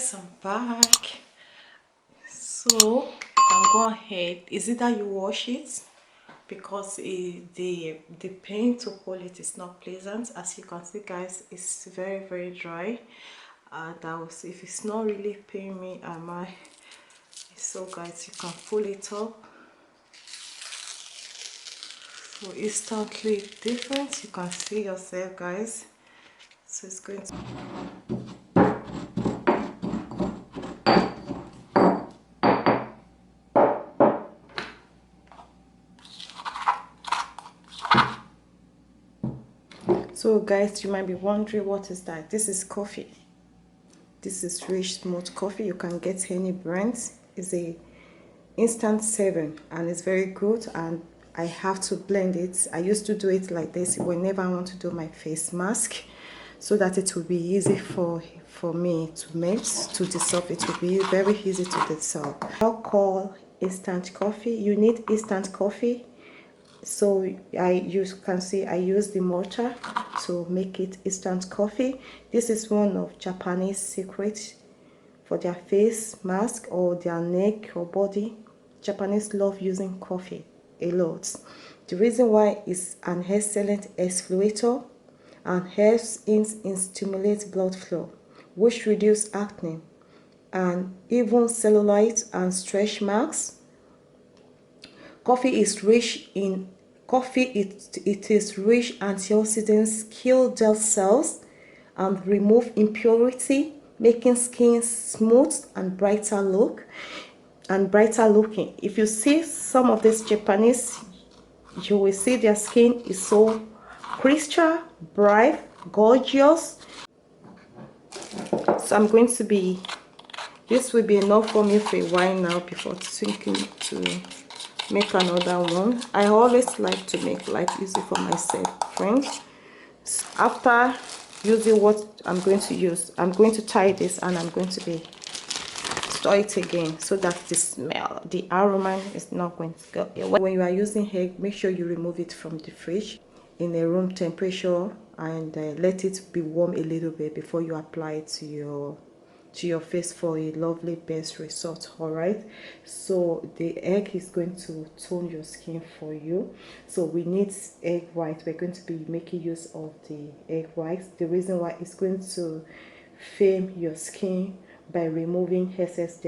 guys, I'm back. So you can go ahead. Is it that you wash it because the paint to hold it is not pleasant? As you can see, guys, it's very dry. If it's not really paying me, so guys, you can pull it up. So instantly different. You can see yourself, guys. So it's going to. So guys, you might be wondering, what is that? This is coffee. This is rich smooth coffee. You can get any brand. It's a instant serving and it's very good, and I have to blend it. I used to do it like this whenever I want to do my face mask, so that it will be easy for me to mix, to dissolve. It will be very easy to dissolve. I'll call instant coffee. You need instant coffee. So you can see I use the mortar to make it instant coffee. This is one of Japanese secrets for their face mask or their neck or body. Japanese love using coffee a lot. The reason why is an excellent exfoliator and helps in stimulate blood flow, which reduce acne and even cellulite and stretch marks. Coffee is rich in it is rich antioxidants, kill dead cells and remove impurity, making skin smooth and brighter looking. If you see some of these Japanese, you will see their skin is so crystal bright, gorgeous. So I'm going to be, this will be enough for me for a while now before thinking to make another one. I always like to make life easy for myself, friends. After using what I'm going to use, I'm going to tie this and I'm going to be store it again, so that the smell, the aroma is not going to go. When you are using egg, make sure you remove it from the fridge in a room temperature and let it be warm a little bit before you apply it to your face for a lovely best result. All right, so the egg is going to tone your skin for you. So we need egg white. We're going to be making use of the egg white. The reason why it's going to firm your skin by removing excess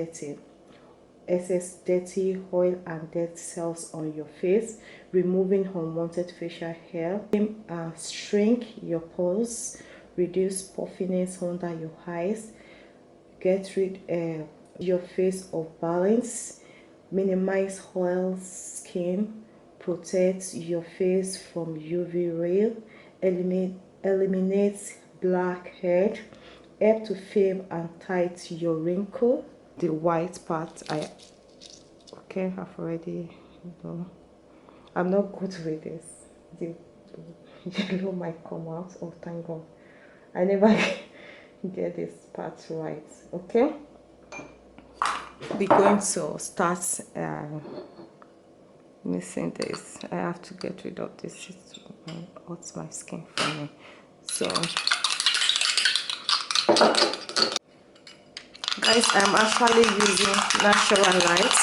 dirty oil and dead cells on your face, removing unwanted facial hair, shrink your pores, reduce puffiness under your eyes, get rid of your face of balance, minimize oil skin, protect your face from UV ray, eliminate blackhead, help to firm and tight your wrinkle. The white part, I've already done. I'm not good with this. The yellow might come out. Oh, thank God. I never get this part right. Okay, we're going to start missing this. I have to get rid of this. It hurts my skin for me. So guys, I'm actually using natural light.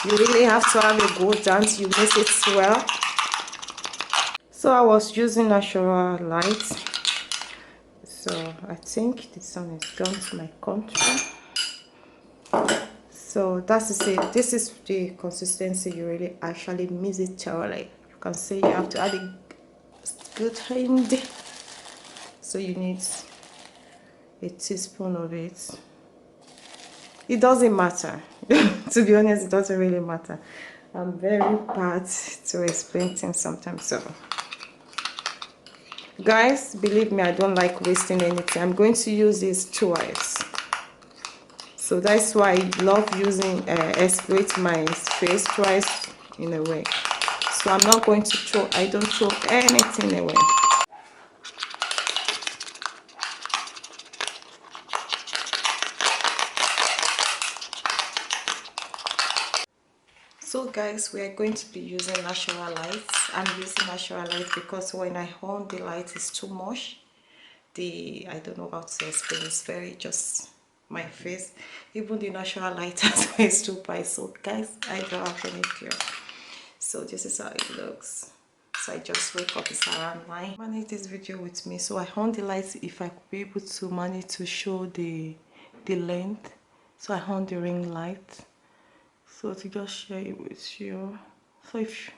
You really have to have a good dance, you miss it well. So I was using natural light. So I think this one is gone to my contour. So that is it. This is the consistency you really actually miss it thoroughly. You can see you have to add a good hand. So you need a teaspoon of it. It doesn't matter. To be honest, it doesn't really matter. I'm very bad to explain things sometimes. So guys, believe me, I don't like wasting anything. I'm going to use this twice. So that's why I love using exfoliate my face twice in a way. So I'm not going to throw, I don't throw anything away. So guys, we are going to be using natural light. I'm using natural light because when I on the light is too much, I don't know how to explain, it's very just my face. Even the natural light as well is too bright. So guys, I don't have any care. So this is how it looks. So I just wake up, it's around 9. Manage this video with me. So I on the lights if I could be able to manage to show the length. So I on the ring light, so to just share it with you. So if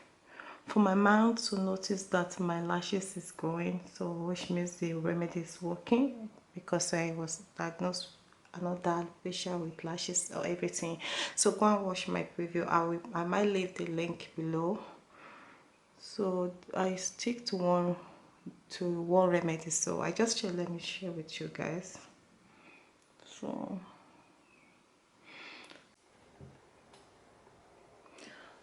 for my mouth to notice that my lashes is going, so which means the remedy is working, because I was diagnosed another facial with lashes or everything. So go and watch my preview. I might leave the link below. So I stick to one remedy, so I just let me share with you guys.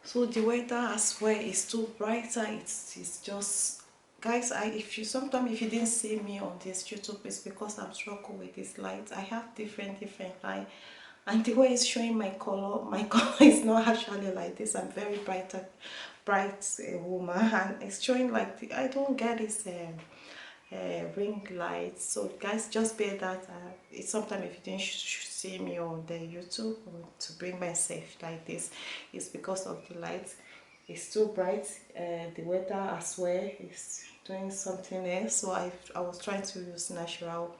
So the weather as well is too brighter. It's just, guys, if you didn't see me on this YouTube, it's because I'm struggling with this light. I have different light, and the way it's showing my color is not actually like this. I'm very bright woman, and it's showing like I don't get this ring light. So guys, just bear that. It's sometimes if you didn't see me on the YouTube, or to bring myself like this, it's because of the light. It's too bright. The weather as well is doing something else, so I was trying to use natural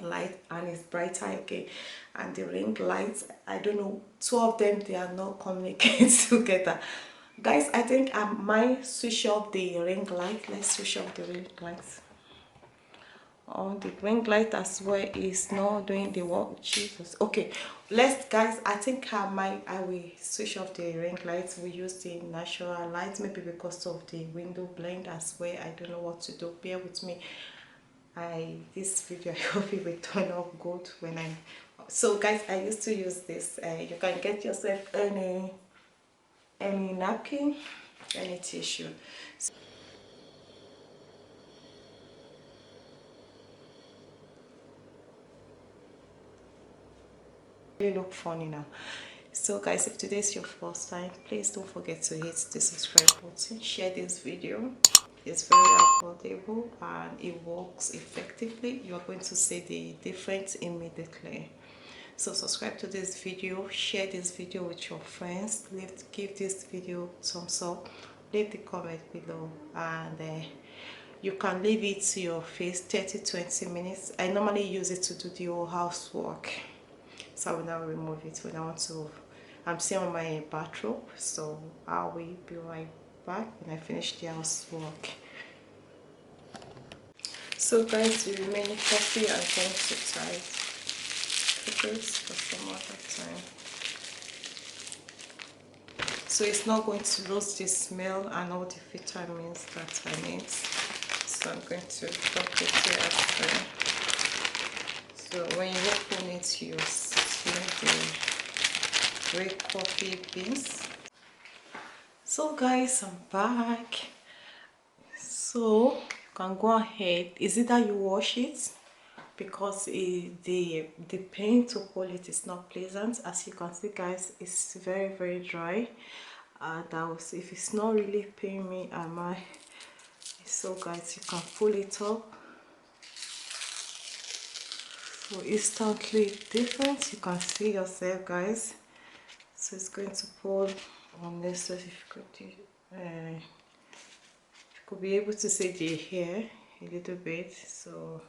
light, and it's brighter again. And the ring lights, I don't know, two of them, they are not communicating together. Guys, I think I might switch off the ring light. Let's switch off the ring lights. On the ring light as well is not doing the work. Jesus. Okay, let's, guys, I think I will switch off the ring light. We use the natural light, maybe because of the window blend as well. I don't know what to do. Bear with me. This video, I hope it will turn out good when I. So guys, I used to use this. You can get yourself any napkin, any tissue. You look funny now. So guys, if today is your first time, please don't forget to hit the subscribe button. Share this video. It's very affordable and it works effectively. You're going to see the difference immediately. So subscribe to this video, share this video with your friends, give this video thumbs up, leave the comment below, and you can leave it to your face 30-20 minutes. I normally use it to do the whole housework, so I will now remove it when I want to. I'm still on my bathrobe, so I will be right back when I finish the housework. So guys, the remaining coffee I'm going to try this for some other time, so it's not going to lose the smell and all the vitamins that I need. So I'm going to dump it here as well. So when you open it, you see the red coffee beans. So guys, I'm back. So you can go ahead, is it that you wash it, because the pain to hold it is not pleasant. As you can see guys, it's very dry. If it's not really paying me, I might. So guys, you can pull it up. So instantly different, you can see yourself guys. So it's going to pull on this. So if you could be able to see the hair a little bit. So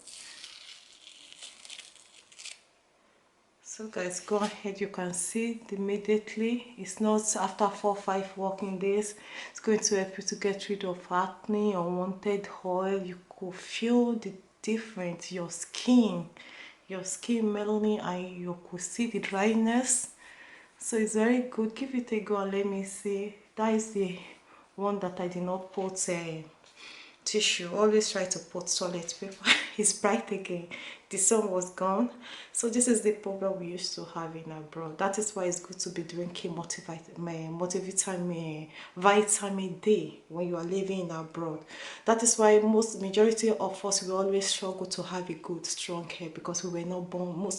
guys, go ahead, you can see immediately. It's not after 4 or 5 working days. It's going to help you to get rid of acne, unwanted oil. You could feel the difference. Your skin melanin, and you could see the dryness. So it's very good. Give it a go and let me see. That is the one that I did not put tissue. Always try to put toilet paper. It's bright again. The sun was gone. So this is the problem we used to have in abroad. That is why it's good to be drinking multivitamin, vitamin D when you are living in abroad. That is why majority of us will always struggle to have a good strong hair, because we were not born,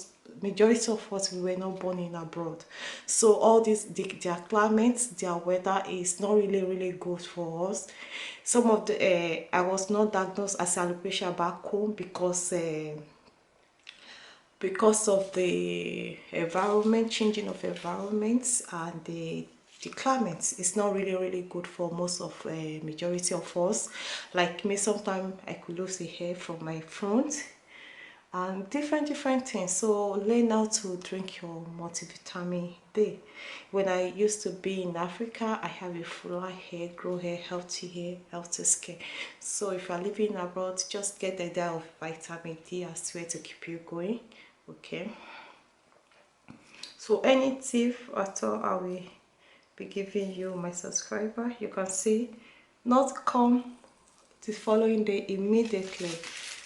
majority of us, we were not born in abroad, so all this their climate, their weather is not really good for us. Some of the I was not diagnosed as alopecia back home because of the environment, changing of environments, and the climate is not really good for most of majority of us. Like me, sometimes I could lose the hair from my front and different things. So learn how to drink your multivitamin D. When I used to be in Africa, I have a fuller hair, grow hair, healthy skin. So if you are living abroad, just get the idea of vitamin D as well to keep you going. Okay, so any tip at all I will be giving you, my subscriber, you can see not come the following day immediately.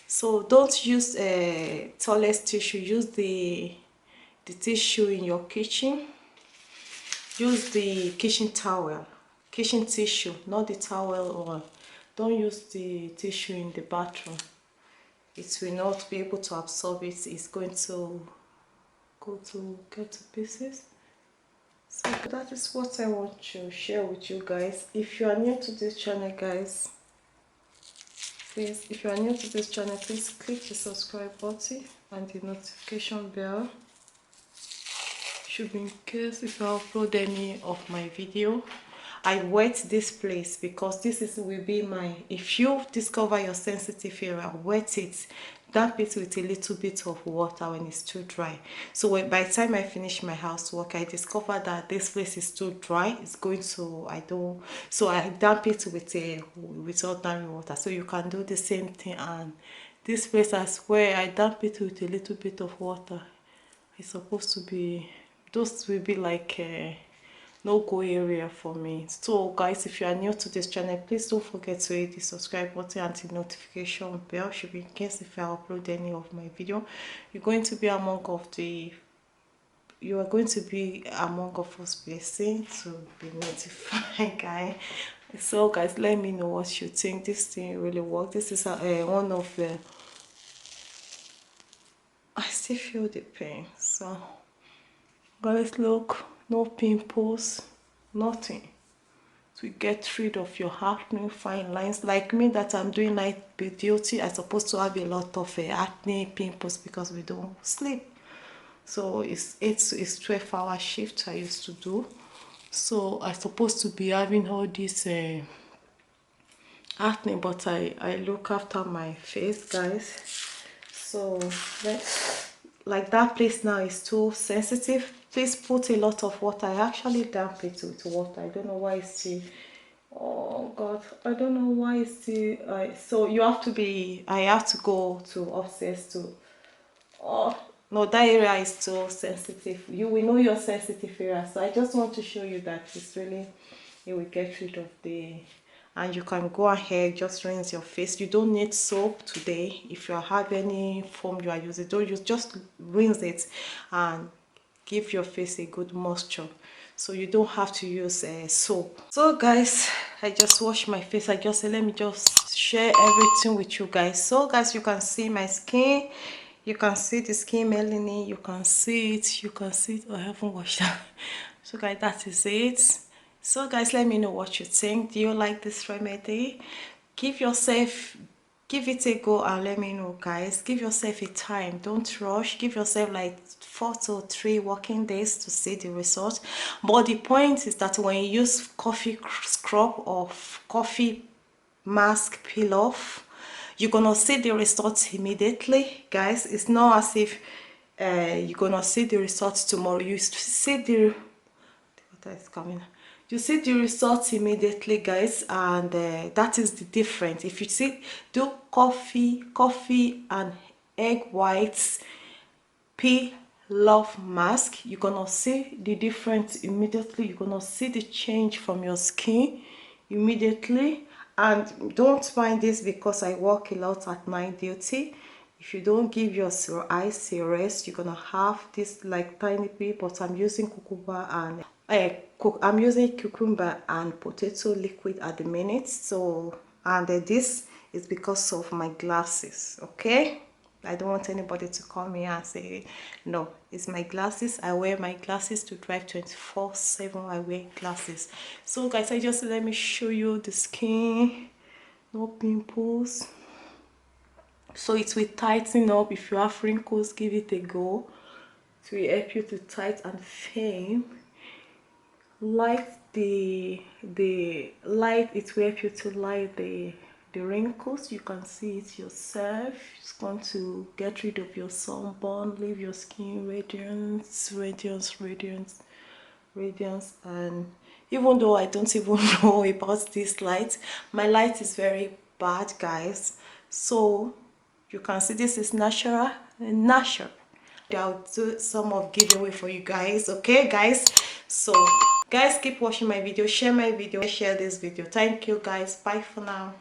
So don't use a toilet tissue, use the tissue in your kitchen. Use the kitchen towel, kitchen tissue, not the towel, or don't use the tissue in the bathroom. It will not be able to absorb it. It's going to get to pieces. So that is what I want to share with you guys. If you are new to this channel, guys, please, if you are new to this channel, please click the subscribe button and the notification bell. Should be in case if I upload any of my video. I wet this place because this is will be my, if you discover your sensitive area, wet it, damp it with a little bit of water when it's too dry. So when by the time I finish my housework, I discover that this place is too dry, it's going to, so I damp it with ordinary water. So you can do the same thing, and this place as well, I damp it with a little bit of water. It's supposed to be, those will be like no-go area for me. So guys, if you are new to this channel, please don't forget to hit the subscribe button and the notification bell. Should be in case if I upload any of my video, you're going to be among of us blessing to be notified, guys. So guys, let me know what you think. This thing really works. This is one of the, I still feel the pain. So guys, look, no pimples, nothing. To get rid of your acne, fine lines. Like me, that I'm doing night duty, I'm supposed to have a lot of acne, pimples, because we don't sleep. So it's 12-hour shift I used to do. So I'm supposed to be having all this acne, but I look after my face, guys. So like that place now is too sensitive. Please put a lot of water. I actually damp it with water. I don't know why it's still, oh god, I don't know why it's still so you have to be, I have to go to upstairs to, oh no, that area is too sensitive. You will know your sensitive area. So I just want to show you that it's really, it will get rid of the, and you can go ahead, just rinse your face. You don't need soap today. If you have any foam you are using, don't use, just rinse it and give your face a good moisture, so you don't have to use soap. So guys, I just wash my face. I just said let me just share everything with you guys. So guys, you can see my skin, you can see the skin melanin, you can see it, oh, I haven't washed that. So guys, that is it. So guys, let me know what you think. Do you like this remedy? Give it a go and let me know, guys. Give yourself a time, don't rush. Give yourself like 4 to 3 working days to see the result. But the point is that when you use coffee scrub or coffee mask peel off, you're gonna see the results immediately, guys. It's not as if you're gonna see the results tomorrow. You see the water is coming. You see the results immediately, guys, and that is the difference. If you see, do coffee and egg whites peel off mask, you're gonna see the difference immediately. You're gonna see the change from your skin immediately. And don't mind this, because I work a lot at night duty. If you don't give your eyes a rest, you're gonna have this like tiny bit. But I'm using cucumber and potato liquid at the minute. So, and this is because of my glasses. Okay, I don't want anybody to call me and say no. It's my glasses. I wear my glasses to drive 24/7. I wear glasses. So guys, I just let me show you the skin. No pimples. So it will tighten up. If you have wrinkles, give it a go. It will help you to tighten and firm. Light the light, it will help you to light the wrinkles. You can see it yourself. It's going to get rid of your sunburn, leave your skin radiance, radiance. And even though I don't even know about this light, my light is very bad, guys. So you can see this is natural. I'll do some of giveaway for you guys. Okay guys, so guys, keep watching my video, share my video, share this video. Thank you guys, bye for now.